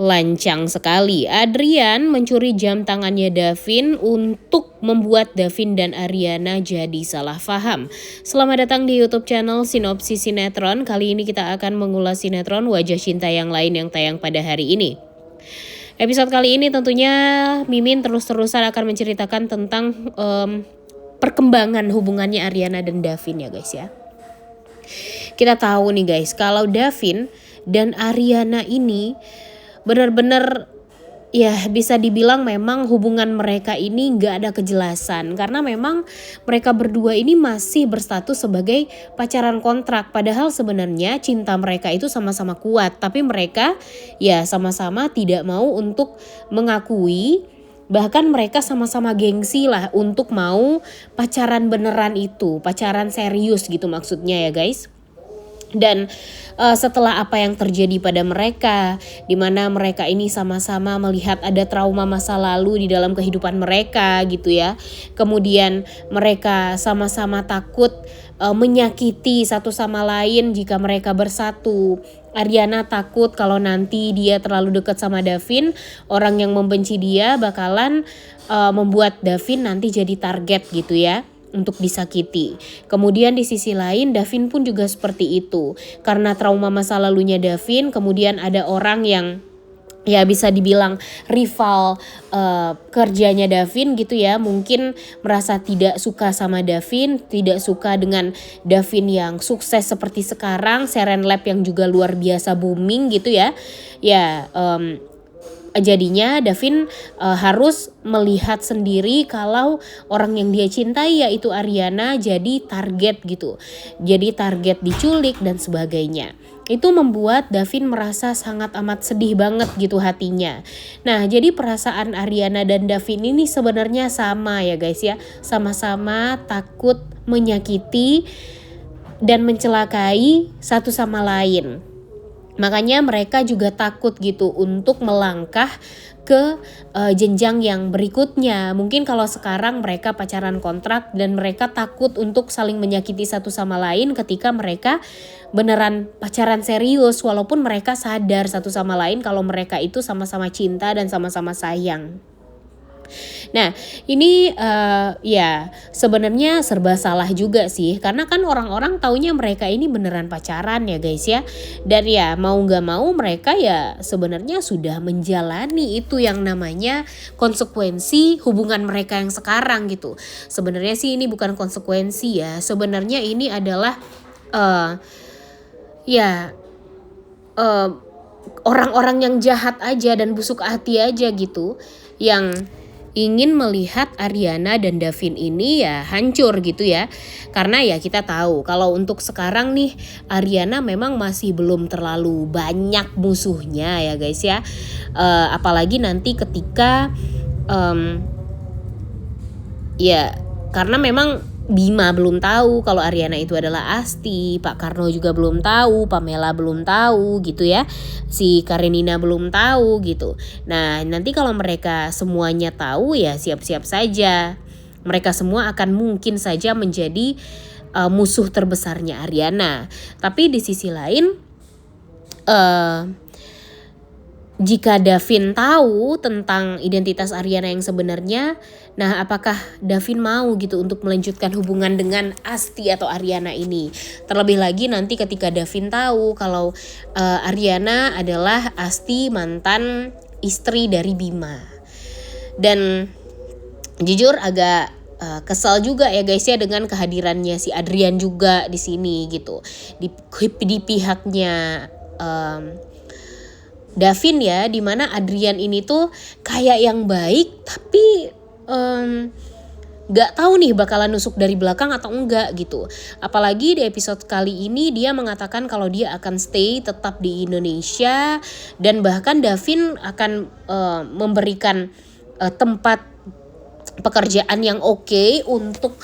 Lancang sekali. Adrian mencuri jam tangannya Davin untuk membuat Davin dan Ariana jadi salah paham. Selamat datang di YouTube channel Sinopsis Sinetron. Kali ini kita akan mengulas sinetron Wajah Cinta yang lain yang tayang pada hari ini. Episode kali ini tentunya Mimin terus-terusan akan menceritakan tentang perkembangan hubungannya Ariana dan Davin ya guys ya. Kita tahu nih guys, kalau Davin dan Ariana ini benar-benar ya bisa dibilang memang hubungan mereka ini gak ada kejelasan. Karena memang mereka berdua ini masih berstatus sebagai pacaran kontrak. Padahal sebenarnya cinta mereka itu sama-sama kuat. Tapi mereka ya sama-sama tidak mau untuk mengakui. Bahkan mereka sama-sama gengsi lah untuk mau pacaran beneran itu. Pacaran serius gitu maksudnya ya guys. Dan setelah apa yang terjadi pada mereka, di mana mereka ini sama-sama melihat ada trauma masa lalu di dalam kehidupan mereka gitu ya. Kemudian mereka sama-sama takut menyakiti satu sama lain jika mereka bersatu. Ariana takut kalau nanti dia terlalu dekat sama Davin, orang yang membenci dia bakalan membuat Davin nanti jadi target gitu ya, untuk disakiti. Kemudian di sisi lain Davin pun juga seperti itu. Karena trauma masa lalunya Davin, kemudian ada orang yang ya bisa dibilang rival kerjanya Davin gitu ya. Mungkin merasa tidak suka sama Davin, tidak suka dengan Davin yang sukses seperti sekarang, Serenlab yang juga luar biasa booming gitu ya. Ya jadinya Davin harus melihat sendiri kalau orang yang dia cintai yaitu Ariana jadi target gitu. Jadi target diculik dan sebagainya. Itu membuat Davin merasa sangat amat sedih banget gitu hatinya. Nah, jadi perasaan Ariana dan Davin ini sebenarnya sama ya guys ya. Sama-sama takut menyakiti dan mencelakai satu sama lain. Makanya mereka juga takut gitu untuk melangkah ke jenjang yang berikutnya. Mungkin kalau sekarang mereka pacaran kontrak dan mereka takut untuk saling menyakiti satu sama lain ketika mereka beneran pacaran serius. Walaupun mereka sadar satu sama lain kalau mereka itu sama-sama cinta dan sama-sama sayang. Nah ini ya sebenarnya serba salah juga sih. Karena kan orang-orang taunya mereka ini beneran pacaran ya guys ya. Dan ya mau gak mau mereka ya sebenarnya sudah menjalani itu yang namanya konsekuensi hubungan mereka yang sekarang gitu. Sebenarnya sih ini bukan konsekuensi ya. Sebenarnya ini adalah orang-orang yang jahat aja dan busuk hati aja gitu. Yang ingin melihat Ariana dan Davin ini ya hancur gitu ya. Karena ya kita tahu kalau untuk sekarang nih Ariana memang masih belum terlalu banyak musuhnya ya guys ya. Apalagi nanti ketika ya karena memang Bima belum tahu kalau Ariana itu adalah Asti, Pak Karno juga belum tahu, Pamela belum tahu gitu ya, si Karenina belum tahu gitu. Nah nanti kalau mereka semuanya tahu ya siap-siap saja, mereka semua akan mungkin saja menjadi musuh terbesarnya Ariana. Tapi di sisi lain jika Davin tahu tentang identitas Ariana yang sebenarnya, nah apakah Davin mau gitu untuk melanjutkan hubungan dengan Asti atau Ariana ini? Terlebih lagi nanti ketika Davin tahu kalau Ariana adalah Asti mantan istri dari Bima. Dan jujur agak kesal juga ya guys ya dengan kehadirannya si Adrian juga di sini gitu. Di pihaknya Davin ya, dimana Adrian ini tuh kayak yang baik tapi gak tahu nih bakalan nusuk dari belakang atau enggak gitu. Apalagi di episode kali ini dia mengatakan kalau dia akan stay tetap di Indonesia. Dan bahkan Davin akan memberikan tempat pekerjaan yang oke untuk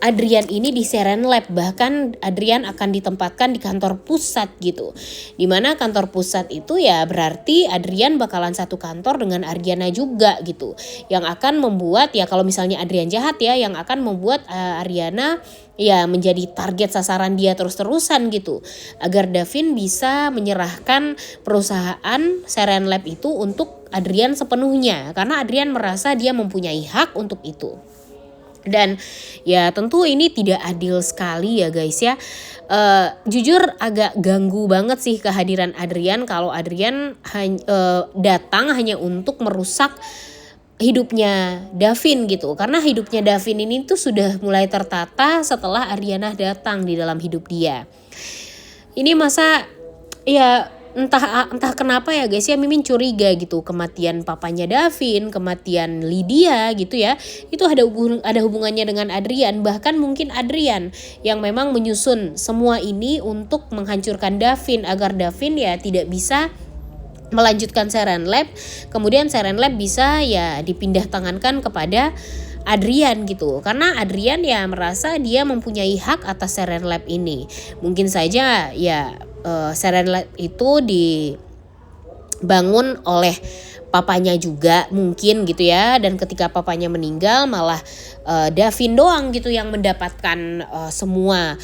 Adrian ini di Serenlab, bahkan Adrian akan ditempatkan di kantor pusat gitu. Dimana kantor pusat itu ya berarti Adrian bakalan satu kantor dengan Ariana juga gitu. Yang akan membuat ya kalau misalnya Adrian jahat ya, yang akan membuat Ariana ya menjadi target sasaran dia terus-terusan gitu. Agar Davin bisa menyerahkan perusahaan Serenlab itu untuk Adrian sepenuhnya. Karena Adrian merasa dia mempunyai hak untuk itu. Dan ya tentu ini tidak adil sekali ya guys ya. Jujur agak ganggu banget sih kehadiran Adrian kalau Adrian datang hanya untuk merusak hidupnya Davin gitu. Karena hidupnya Davin ini tuh sudah mulai tertata setelah Ariana datang di dalam hidup dia. Ini masa ya entah kenapa ya guys ya, Mimin curiga gitu kematian papanya Davin, kematian Lydia gitu ya, itu ada hubungannya dengan Adrian. Bahkan mungkin Adrian yang memang menyusun semua ini untuk menghancurkan Davin agar Davin ya tidak bisa melanjutkan Serenlab, kemudian Serenlab bisa ya dipindah tangankan kepada Adrian gitu. Karena Adrian ya merasa dia mempunyai hak atas Serenlab ini. Mungkin saja ya Serenlab itu dibangun oleh papanya juga mungkin gitu ya, dan ketika papanya meninggal malah Davin doang gitu yang mendapatkan semua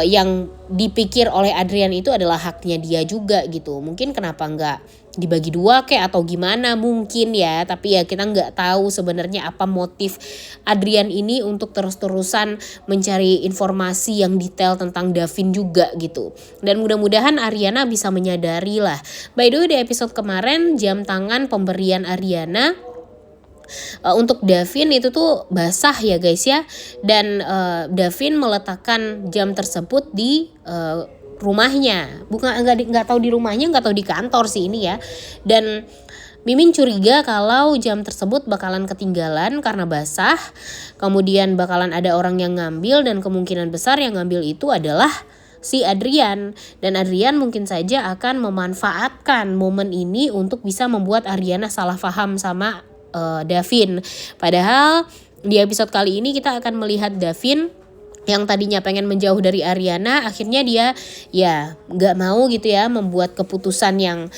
yang dipikir oleh Adrian itu adalah haknya dia juga gitu. Mungkin kenapa enggak dibagi dua kayak atau gimana mungkin ya, tapi ya kita nggak tahu sebenarnya apa motif Adrian ini untuk terus-terusan mencari informasi yang detail tentang Davin juga gitu. Dan mudah-mudahan Ariana bisa menyadari lah. By the way, di episode kemarin jam tangan pemberian Ariana untuk Davin itu tuh basah ya guys ya, dan Davin meletakkan jam tersebut di rumahnya, bukan nggak tahu di rumahnya, nggak tahu di kantor sih ini ya. Dan Mimin curiga kalau jam tersebut bakalan ketinggalan karena basah, kemudian bakalan ada orang yang ngambil, dan kemungkinan besar yang ngambil itu adalah si Adrian. Dan Adrian mungkin saja akan memanfaatkan momen ini untuk bisa membuat Ariana salah paham sama Davin. Padahal di episode kali ini kita akan melihat Davin yang tadinya pengen menjauh dari Ariana, akhirnya dia ya nggak mau gitu ya membuat keputusan yang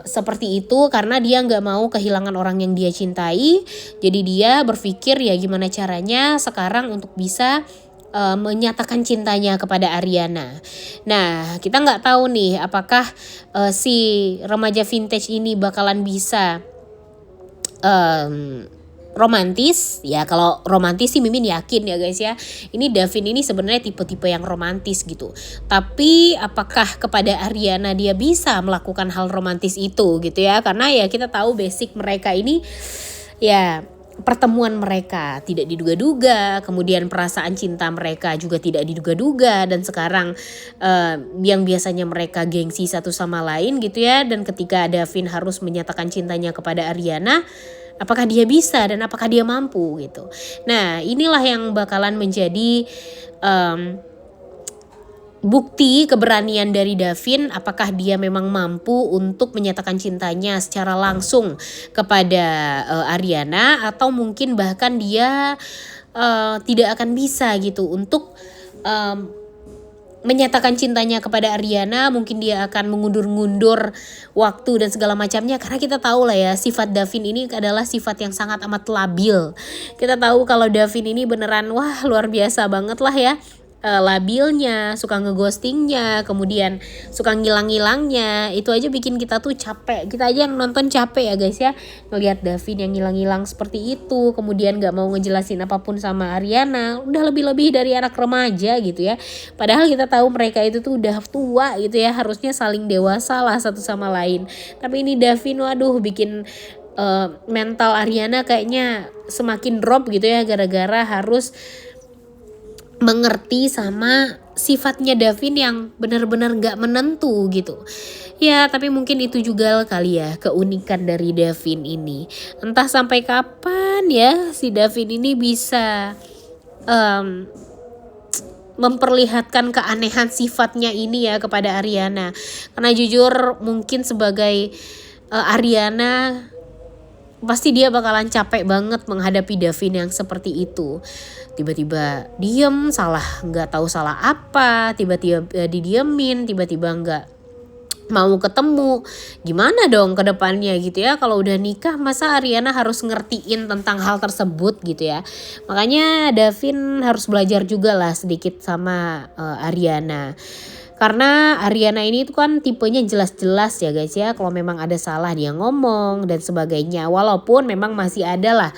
seperti itu karena dia nggak mau kehilangan orang yang dia cintai. Jadi dia berpikir ya gimana caranya sekarang untuk bisa menyatakan cintanya kepada Ariana. Nah, kita nggak tahu nih apakah si remaja vintage ini bakalan bisa romantis ya. Kalau romantis sih Mimin yakin ya guys ya, ini Davin ini sebenarnya tipe-tipe yang romantis gitu. Tapi apakah kepada Ariana dia bisa melakukan hal romantis itu gitu ya, karena ya kita tahu basic mereka ini ya pertemuan mereka tidak diduga-duga, kemudian perasaan cinta mereka juga tidak diduga-duga, dan sekarang yang biasanya mereka gengsi satu sama lain gitu ya, dan ketika Davin harus menyatakan cintanya kepada Ariana, apakah dia bisa dan apakah dia mampu gitu. Nah, inilah yang bakalan menjadi bukti keberanian dari Davin, apakah dia memang mampu untuk menyatakan cintanya secara langsung kepada Ariana, atau mungkin bahkan dia tidak akan bisa gitu untuk menyatakan cintanya kepada Ariana. Mungkin dia akan mengundur-ngundur waktu dan segala macamnya, karena kita tahu lah ya sifat Davin ini adalah sifat yang sangat amat labil. Kita tahu kalau Davin ini beneran wah luar biasa banget lah ya, labilnya, suka ngeghostingnya, kemudian suka ngilang-ngilangnya. Itu aja bikin kita tuh capek, kita aja yang nonton capek ya guys ya, ngelihat Davin yang ngilang-ngilang seperti itu, kemudian gak mau ngejelasin apapun sama Ariana, udah lebih-lebih dari anak remaja gitu ya. Padahal kita tahu mereka itu tuh udah tua gitu ya, harusnya saling dewasa lah satu sama lain. Tapi ini Davin waduh bikin mental Ariana kayaknya semakin drop gitu ya, gara-gara harus mengerti sama sifatnya Davin yang benar-benar gak menentu gitu. Ya tapi mungkin itu juga kali ya keunikan dari Davin ini. Entah sampai kapan ya si Davin ini bisa memperlihatkan keanehan sifatnya ini ya kepada Ariana. Karena jujur mungkin sebagai Ariana pasti dia bakalan capek banget menghadapi Davin yang seperti itu. Tiba-tiba diem, nggak tahu salah apa, tiba-tiba didiemin, tiba-tiba nggak mau ketemu. Gimana dong ke depannya gitu ya, kalau udah nikah masa Ariana harus ngertiin tentang hal tersebut gitu ya. Makanya Davin harus belajar juga lah sedikit sama Ariana. Karena Ariana ini tuh kan tipenya jelas-jelas ya guys ya, kalau memang ada salah dia ngomong dan sebagainya. Walaupun memang masih ada lah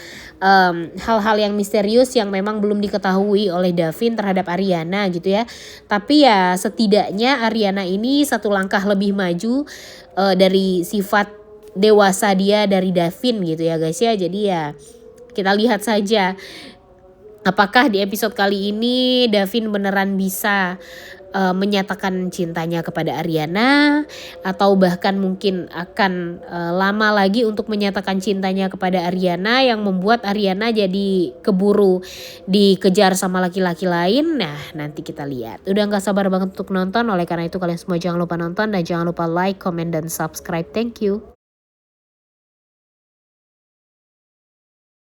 hal-hal yang misterius yang memang belum diketahui oleh Davin terhadap Ariana gitu ya. Tapi ya setidaknya Ariana ini satu langkah lebih maju dari sifat dewasa dia dari Davin gitu ya guys ya. Jadi ya kita lihat saja apakah di episode kali ini Davin beneran bisa menyatakan cintanya kepada Ariana, atau bahkan mungkin akan lama lagi untuk menyatakan cintanya kepada Ariana yang membuat Ariana jadi keburu dikejar sama laki-laki lain. Nah, nanti kita lihat. Udah gak sabar banget untuk nonton, oleh karena itu kalian semua jangan lupa nonton dan jangan lupa like, comment, dan subscribe. Thank you.